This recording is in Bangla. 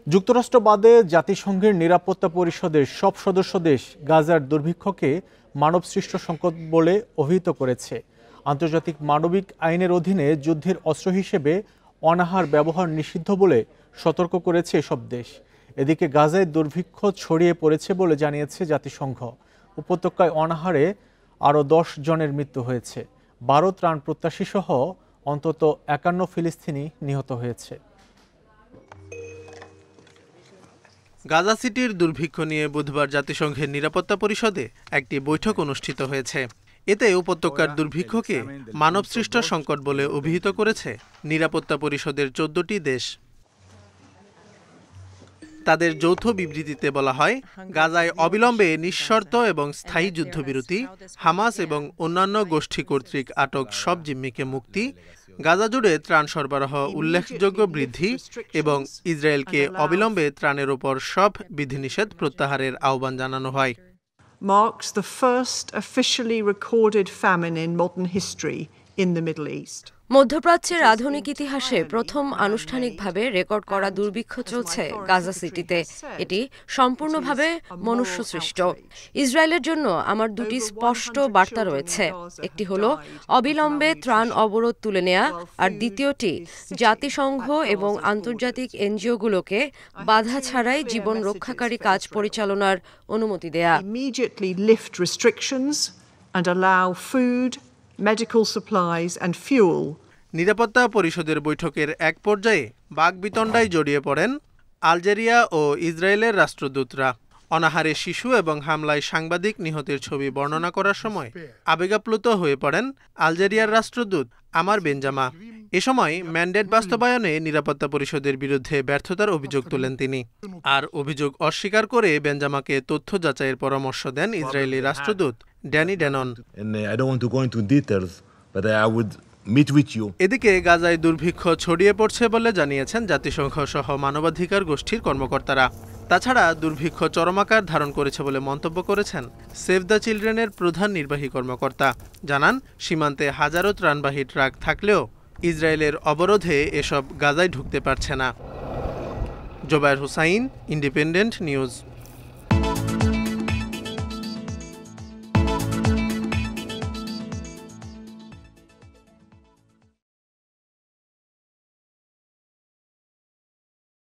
যুক্তরাষ্ট্র বাদে জাতিসংঘের নিরাপত্তা পরিষদের সব সদস্য দেশ গাজার দুর্ভিক্ষকে মানবসৃষ্ট সংকট বলে অভিহিত করেছে। আন্তর্জাতিক মানবিক আইনের অধীনে যুদ্ধের অস্ত্র হিসেবে অনাহার ব্যবহার নিষিদ্ধ বলে সতর্ক করেছে এসব দেশ। এদিকে গাজায় দুর্ভিক্ষ ছড়িয়ে পড়েছে বলে জানিয়েছে জাতিসংঘ। উপত্যকায় অনাহারে আরও 10 জনের মৃত্যু হয়েছে। 12 ত্রাণ প্রত্যাশী সহ অন্তত 51 ফিলিস্তিনি নিহত হয়েছে। গাজা সিটির দুর্ভিক্ষ নিয়ে বুধবার জাতিসংঘের নিরাপত্তা পরিষদে একটি বৈঠক অনুষ্ঠিত হয়েছে। এতে উপত্যকার দুর্ভিক্ষকে মানবসৃষ্ট সংকট বলে অভিহিত করেছে নিরাপত্তা পরিষদের 14টি দেশ। তাদের যৌথ বিবৃতিতে বলা হয়, গাজায় অবিলম্বে নিঃশর্ত এবং স্থায়ী যুদ্ধবিরতি, হামাস এবং অন্যান্য গোষ্ঠী কর্তৃক আটক সব জিম্মিকে মুক্তি, গাজা জুড়ে ত্রাণ সরবরাহ উল্লেখযোগ্য বৃদ্ধি এবং ইসরায়েলকে অবিলম্বে ত্রাণের ওপর সব বিধিনিষেধ প্রত্যাহারের আহ্বান জানানো হয়। Marks the first officially recorded famine in modern history in the Middle East. মধ্যপ্রাচ্যের আধুনিক ইতিহাসে প্রথম আনুষ্ঠানিকভাবে রেকর্ড করা দুর্ভিক্ষ চলছে গাজা সিটিতে। এটি সম্পূর্ণভাবে মনুষ্যসৃষ্ট। ইসরায়েলের জন্য আমার দুটি স্পষ্ট বার্তা রয়েছে। একটি হলো অবিলম্বে ত্রাণ অবরোধ তুলে নেওয়া, আর দ্বিতীয়টি জাতিসংঘ এবং আন্তর্জাতিক এনজিওগুলোকে বাধা ছাড়াই জীবন রক্ষাকারী কাজ পরিচালনার অনুমতি দেয়া। Immediately lift restrictions and allow food, medical supplies and fuel. নিরাপত্তা পরিষদের বৈঠকের এক পর্যায়ে বাকবিতণ্ডায় জড়িয়ে পড়েন আলজেরিয়া ও ইসরায়েলের রাষ্ট্রদূতরা। অনাহারে শিশু এবং হামলায় সাংবাদিক নিহতের ছবি বর্ণনা করার সময় আবেগাপ্লুত হয়ে পড়েন আলজেরিয়ার রাষ্ট্রদূত আমার বেনজামা। এ সময় ম্যান্ডেট বাস্তবায়নে নিরাপত্তা পরিষদের বিরুদ্ধে ব্যর্থতার অভিযোগ তোলেন তিনি। আর অভিযোগ অস্বীকার করে বেনজামাকে তথ্য যাচাইয়ের পরামর্শ দেন ইসরায়েলি রাষ্ট্রদূত ড্যানি ড্যানন। এদিকে গাজায় দুর্ভিক্ষ ছড়িয়ে পড়ছে বলে জানিয়েছেন জাতিসংঘ সহ মানবাধিকার গোষ্ঠীর কর্মকর্তারা। তাছাড়া দুর্ভিক্ষ চরমাকার ধারণ করেছে বলে মন্তব্য করেছেন সেভ দ্য চিলড্রেনের প্রধান নির্বাহী কর্মকর্তা। জানান, সীমান্তে হাজারো ত্রাণবাহী ট্রাক থাকলেও ইসরায়েলের অবরোধে এসব গাজায় ঢুকতে পারছে না। Zobayer Hussain, independent news.